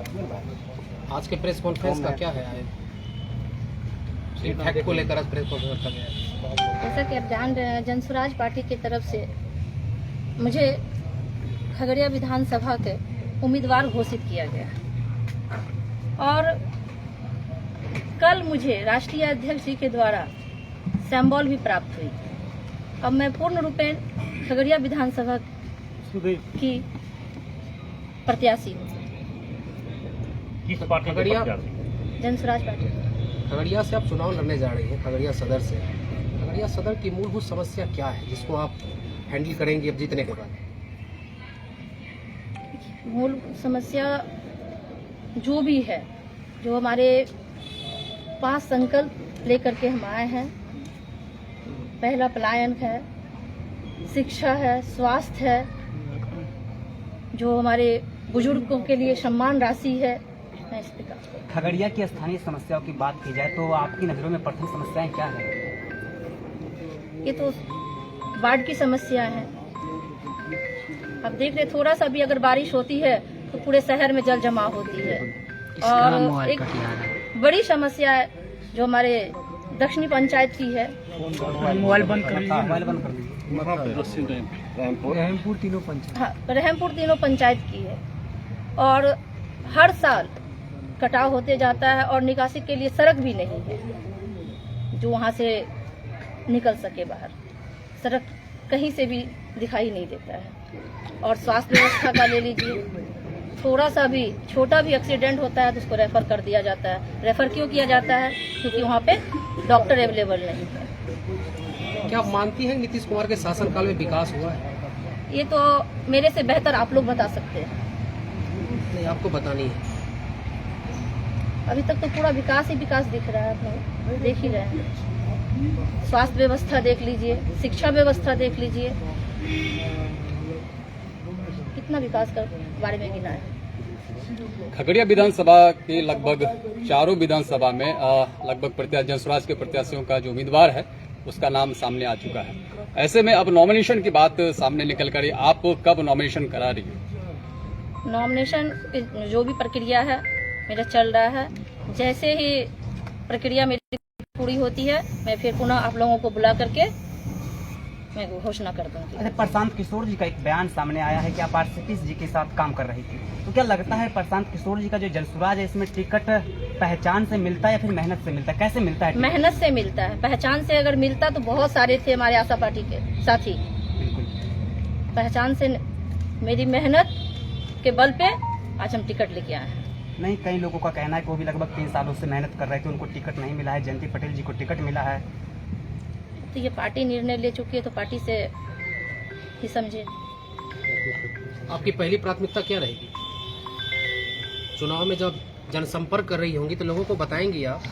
आज के press conference का क्या है? फैक्ट को लेकर आज प्रेस कॉन्फ्रेंस रखा गया है। जैसा कि आप जान रहे हैं, जनसुराज पार्टी की तरफ से मुझे खगड़िया विधानसभा के उम्मीदवार घोषित किया गया और कल मुझे राष्ट्रीय अध्यक्ष जी के द्वारा सिंबल भी प्राप्त हुई। अब मैं पूर्ण रूपेण खगड़िया विधानसभा की प्रत्याशी हूँ। किस पार्टी खगड़िया? जनसुराज पार्टी। खगड़िया से आप चुनाव लड़ने जा रही हैं, खगड़िया सदर से। खगड़िया सदर की मूलभूत समस्या क्या है जिसको आप हैंडल करेंगे अब जीतने के बाद? मूल समस्या जो भी है, जो हमारे 5 संकल्प लेकर के हम आए हैं, पहला पलायन है, शिक्षा है, स्वास्थ्य है, जो हमारे बुजुर्गों के लिए सम्मान राशि है। मैं इस पे काम करूंगी। खगड़िया की स्थानीय समस्याओं की बात की जाए तो आपकी नजरों में प्रथम समस्याएं क्या है? ये तो बाढ़ की समस्या है। अब देख रहे, थोड़ा सा भी अगर बारिश होती है तो पूरे शहर में जल जमाव होती है। और एक बड़ी समस्या है जो हमारे दक्षिणी पंचायत की है। मोबाइल बंद कर लीजिए। रहमपुर तीनों पंचायत। हाँ, रहमपुर तीनों पंचायत की है और हर साल कटाव होते जाता है और निकासी के लिए सड़क भी नहीं है जो वहाँ से निकल सके बाहर। सड़क कहीं से भी दिखाई नहीं देता है। और स्वास्थ्य व्यवस्था का ले लीजिए, थोड़ा सा भी छोटा भी एक्सीडेंट होता है तो उसको रेफर कर दिया जाता है। रेफर क्यों किया जाता है? क्योंकि वहाँ पे डॉक्टर अवेलेबल नहीं है। क्या आप मानती हैं नीतीश कुमार के शासनकाल में विकास हुआ है? ये तो मेरे से बेहतर आप लोग बता सकते हैं। नहीं, आपको बतानी है। अभी तक तो पूरा विकास ही विकास दिख रहा है, आप लोग देख ही रहे हैं। स्वास्थ्य व्यवस्था देख लीजिए, शिक्षा व्यवस्था देख लीजिए, कितना विकास के बारे में गिना है। खगड़िया विधानसभा के लगभग चारों विधानसभा में लगभग जनसुराज के प्रत्याशियों का जो उम्मीदवार है उसका नाम सामने आ चुका है। ऐसे में अब नॉमिनेशन की बात सामने निकल कर आप कब नॉमिनेशन करा रही है? नॉमिनेशन जो भी प्रक्रिया है मेरा चल रहा है। जैसे ही प्रक्रिया मेरी पूरी होती है मैं फिर पुनः आप लोगों को बुला करके मैं घोषणा कर दूंगी। अच्छा, प्रशांत किशोर जी का एक बयान सामने आया है कि आप आरसीपी जी के साथ काम कर रही थी, तो क्या लगता है प्रशांत किशोर जी का जो जनसुराज है इसमें टिकट पहचान से मिलता है या फिर मेहनत से मिलता है? कैसे मिलता है? मेहनत से मिलता है। पहचान से अगर मिलता तो बहुत सारे थे हमारे आशा पार्टी के साथी। बिल्कुल। पहचान से मेरी मेहनत के बल पे आज हम टिकट लेके आए हैं। नहीं, कई लोगों का कहना है कि वो भी लगभग 3 सालों से मेहनत कर रहे थे, उनको टिकट नहीं मिला है। जयंती पटेल जी को टिकट मिला है। तो ये पार्टी निर्णय ले चुकी है तो पार्टी से ही समझे। आपकी पहली प्राथमिकता क्या रहेगी? चुनाव में जब जनसंपर्क कर रही होंगी तो लोगों को बताएंगी आप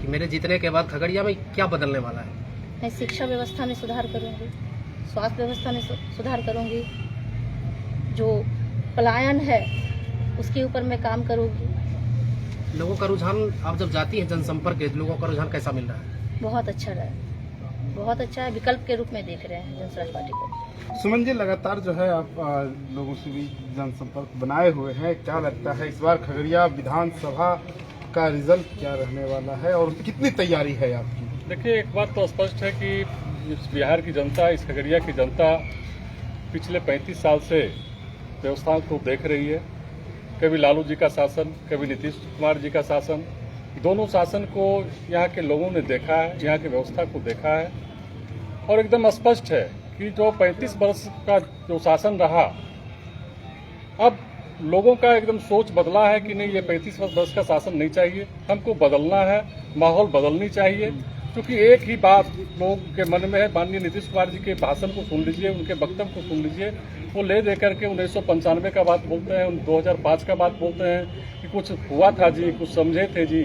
कि मेरे जीतने के बाद खगड़िया में क्या बदलने वाला है? मैं शिक्षा व्यवस्था में सुधार करूंगी, स्वास्थ्य व्यवस्था में सुधार करूंगी, जो पलायन है उसके ऊपर मैं काम करूंगी। लोगों का रुझान, आप जब जाती हैं जनसंपर्क के, लोगों का रुझान कैसा मिल रहा है? बहुत अच्छा रहा है, बहुत अच्छा है। विकल्प के रूप में देख रहे हैं जनसुराज पार्टी को। सुमन जी, लगातार जो है आप लोगों से भी जनसंपर्क बनाए हुए हैं, क्या लगता है इस बार खगड़िया विधानसभा का रिजल्ट क्या रहने वाला है और कितनी तैयारी है आपकी? देखिए, एक बात तो स्पष्ट है कि इस बिहार की जनता, इस खगड़िया की जनता पिछले 35 साल से व्यवस्थाओं को देख रही है। कभी लालू जी का शासन, कभी नीतीश कुमार जी का शासन। दोनों शासन को यहाँ के लोगों ने देखा है, यहाँ की व्यवस्था को देखा है और एकदम स्पष्ट है कि जो 35 वर्ष का जो शासन रहा, अब लोगों का एकदम सोच बदला है कि नहीं, ये 35 वर्ष का शासन नहीं चाहिए, हमको बदलना है, माहौल बदलनी चाहिए। क्योंकि एक ही बात लोगों के मन में है। माननीय नीतीश कुमार जी के भाषण को सुन लीजिए, उनके वक्तव्य को सुन लीजिए। वो ले दे करके 1995 का बात बोलते हैं, 2005 का बात बोलते हैं कि कुछ हुआ था जी, कुछ समझे थे जी।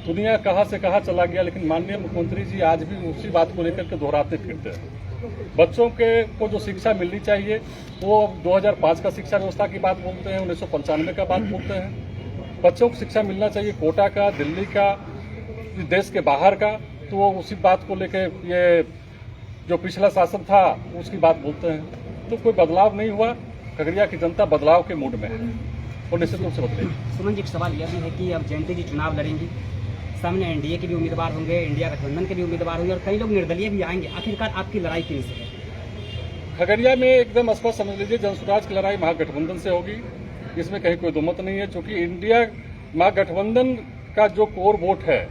दुनिया कहाँ से कहाँ चला गया, लेकिन माननीय मुख्यमंत्री जी आज भी उसी बात को लेकर के दोहराते फिरते हैं। बच्चों को जो शिक्षा मिलनी चाहिए वो 2005 का शिक्षा व्यवस्था की बात बोलते हैं, 1995 का बात बोलते हैं। बच्चों को शिक्षा मिलना चाहिए कोटा का, दिल्ली का, देश के बाहर का, तो वो उसी बात को लेकर ये जो पिछला शासन था उसकी बात बोलते हैं। तो कोई बदलाव नहीं हुआ। खगड़िया की जनता बदलाव के मूड में है। और निश्चित रूप से बदलेगी। सुमन जी, एक सवाल यह भी है कि अब जयंती जी चुनाव लड़ेंगी, सामने एनडीए के भी उम्मीदवार होंगे, इंडिया गठबंधन के भी उम्मीदवार होंगे और कई लोग निर्दलीय भी आएंगे। आखिरकार आपकी लड़ाई किन से है? खगड़िया में एकदम स्पष्ट समझ लीजिए, जनसुराज की लड़ाई महागठबंधन से होगी, इसमें कहीं कोई दो मत नहीं है। क्योंकि इंडिया महागठबंधन का जो कोर वोट है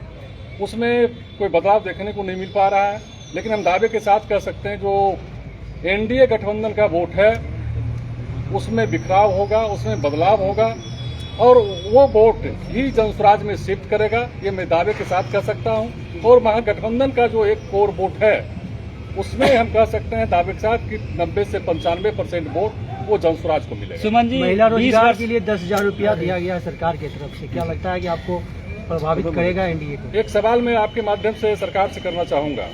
उसमें कोई बदलाव देखने को नहीं मिल पा रहा है, लेकिन हम दावे के साथ कह सकते हैं जो एनडीए गठबंधन का वोट है उसमें बिखराव होगा, उसमें बदलाव होगा और वो वोट ही जनसुराज में शिफ्ट करेगा, ये मैं दावे के साथ कह सकता हूं। और महागठबंधन का जो एक कोर वोट है उसमें हम कह सकते हैं दावे के साथ कि 90 से 95% वोट वो जनसुराज को मिलेगा। सुमन जी, महिला रोजगार के लिए 10,000 रुपया दिया गया सरकार की तरफ से, क्या लगता है कि आपको प्रभावित करेगा एनडीए को? एक सवाल मैं आपके माध्यम से सरकार से करना चाहूंगा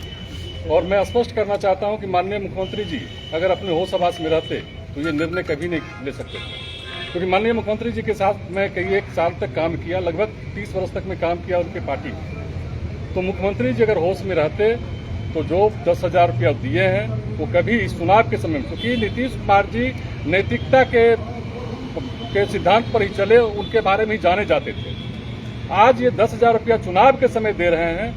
और मैं स्पष्ट करना चाहता हूं कि माननीय मुख्यमंत्री जी अगर अपने होश आवास में रहते तो ये निर्णय कभी नहीं ले सकते थे। क्योंकि माननीय मुख्यमंत्री जी के साथ मैं कई एक साल तक काम किया, लगभग 30 वर्ष तक मैं काम किया उनकी पार्टी में। तो मुख्यमंत्री जी अगर होश में रहते तो जो 10,000 रुपया दिए हैं वो कभी इस चुनाव के समय में, क्योंकि नीतीश कुमार जी नैतिकता के सिद्धांत पर ही चले, उनके बारे में ही जाने जाते थे। आज ये 10,000 रुपया चुनाव के समय दे रहे हैं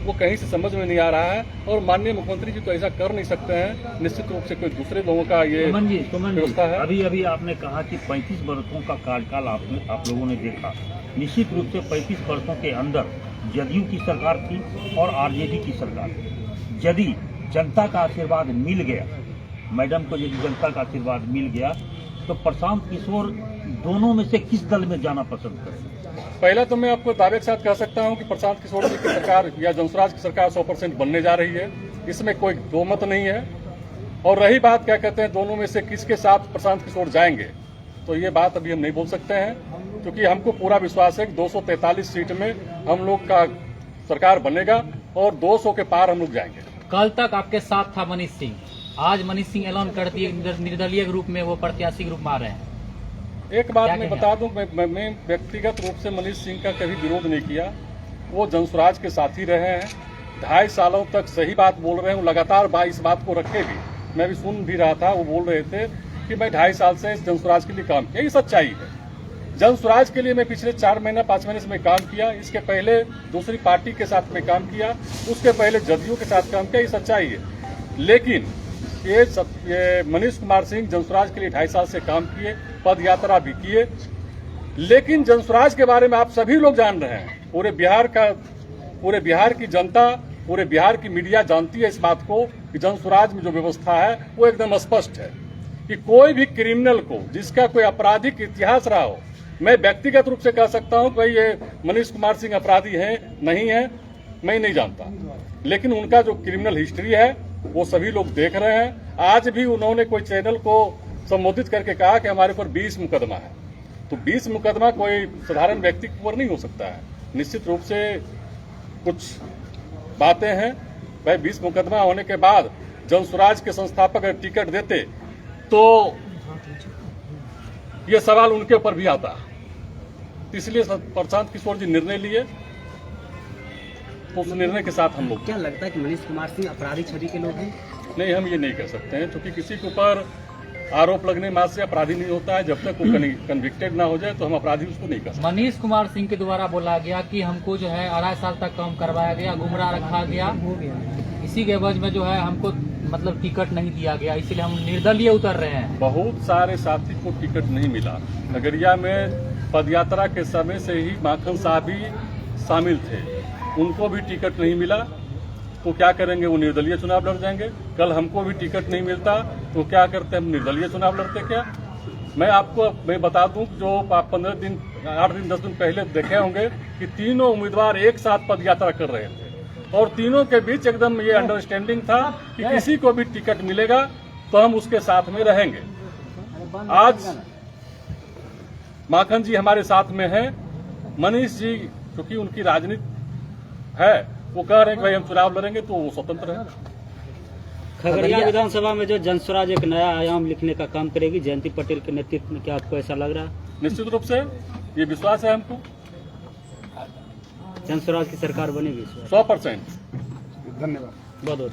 वो कहीं से समझ में नहीं आ रहा है और माननीय मुख्यमंत्री जी तो ऐसा कर नहीं सकते हैं। निश्चित रूप से कोई दूसरे लोगों का ये सुमन जी, व्यवस्था है। अभी आपने कहा कि 35 वर्षों का कार्यकाल आप लोगों ने देखा। निश्चित रूप से 35 वर्षों के अंदर जदयू की सरकार थी और आरजेडी की सरकार थी। यदि जनता का आशीर्वाद मिल गया, मैडम को यदि जनता का आशीर्वाद मिल गया तो प्रशांत किशोर दोनों में से किस दल में जाना पसंद करें? पहला तो मैं आपको दावे के साथ कह सकता हूं कि प्रशांत किशोर जी की सरकार या जनसुराज की सरकार 100% बनने जा रही है, इसमें कोई दो मत नहीं है। और रही बात क्या कहते हैं दोनों में से किसके साथ प्रशांत किशोर जाएंगे, तो ये बात अभी हम नहीं बोल सकते हैं, क्योंकि हमको पूरा विश्वास है कि 243 सीट में हम लोग का सरकार बनेगा और 200 के पार हम लोग जाएंगे। कल तक आपके साथ था मनीष सिंह, आज मनीष सिंह ऐलान कर दिए निर्दलीय रूप में वो प्रत्याशी के रूप में आ रहे हैं। एक बात मैं बता दूं, मैं व्यक्तिगत रूप से मनीष सिंह का कभी विरोध नहीं किया, वो जनसुराज के साथी रहे हैं, 2.5 सालों तक सही बात बोल रहे हैं, वो लगातार इस बात को रखे भी, मैं भी सुन भी रहा था, वो बोल रहे थे कि मैं 2.5 साल से जनसुराज के लिए काम किया। ये सच्चाई है, जनसुराज के लिए मैं पिछले 4 महीना 5 महीने से मैं काम किया, इसके पहले दूसरी पार्टी के साथ मैं काम किया, उसके पहले जदयू के साथ काम किया, ये सच्चाई है। लेकिन ये मनीष कुमार सिंह जनसुराज के लिए 2.5 साल से काम किए, पद यात्रा भी किए, लेकिन जनसुराज के बारे में आप सभी लोग जान रहे हैं, पूरे बिहार की जनता, पूरे बिहार की मीडिया जानती है इस बात को कि जनसुराज में जो व्यवस्था है वो एकदम स्पष्ट है कि कोई भी क्रिमिनल को जिसका कोई आपराधिक इतिहास रहा हो, मैं व्यक्तिगत रूप से कह सकता हूं कि ये मनीष कुमार सिंह अपराधी हैं नहीं है मैं नहीं जानता, लेकिन उनका जो क्रिमिनल हिस्ट्री है वो सभी लोग देख रहे हैं। आज भी उन्होंने कोई चैनल को संबोधित करके कहा कि हमारे ऊपर 20 मुकदमा है, तो 20 मुकदमा कोई साधारण व्यक्ति के ऊपर नहीं हो सकता है। निश्चित रूप से कुछ बातें हैं, भाई 20 मुकदमा होने के बाद जनसुराज के संस्थापक अगर टिकट देते तो ये सवाल उनके ऊपर भी आता, इसलिए प्रशांत किशोर जी निर्णय लिए, तो उस निर्णय के साथ हम लोग। क्या लगता है कि मनीष कुमार सिंह अपराधी छवि के लोग हैं? नहीं, हम ये नहीं कह सकते हैं, क्योंकि किसी के ऊपर आरोप लगने मात्र से अपराधी नहीं होता है। जब तक वो कन्विक्टेड ना हो जाए तो हम अपराधी उसको नहीं कह सकते। मनीष कुमार सिंह के द्वारा बोला गया कि हमको जो है 2.5 साल तक काम करवाया गया, गुमराह रखा गया, इसी के एवज में जो है हमको मतलब टिकट नहीं दिया गया, इसलिए हम निर्दलीय उतर रहे हैं। बहुत सारे साथी को टिकट नहीं मिला। खगड़िया में पदयात्रा के समय से ही माखन साहब भी शामिल थे, उनको भी टिकट नहीं मिला, तो क्या करेंगे, वो निर्दलीय चुनाव लड़ जाएंगे। कल हमको भी टिकट नहीं मिलता तो क्या करते, हम निर्दलीय चुनाव लड़ते क्या। मैं बता दूं, जो आप 15 दिन 8 दिन 10 दिन पहले देखे होंगे कि तीनों उम्मीदवार एक साथ पदयात्रा कर रहे थे और तीनों के बीच एकदम ये अंडरस्टैंडिंग था कि किसी को भी टिकट मिलेगा तो हम उसके साथ में रहेंगे। आज माखन जी हमारे साथ में हैं, मनीष जी क्योंकि उनकी राजनीति है, वो कह रहे हैं कि भाई हम चुनाव लड़ेंगे, तो वो स्वतंत्र है। खगड़िया विधानसभा में जो जनसुराज एक नया आयाम लिखने का काम करेगी जयंती पटेल के नेतृत्व में, क्या आपको ऐसा लग रहा है? निश्चित रूप से ये विश्वास है हमको, जनसुराज की सरकार बनेगी 100%। धन्यवाद। बहुत बहुत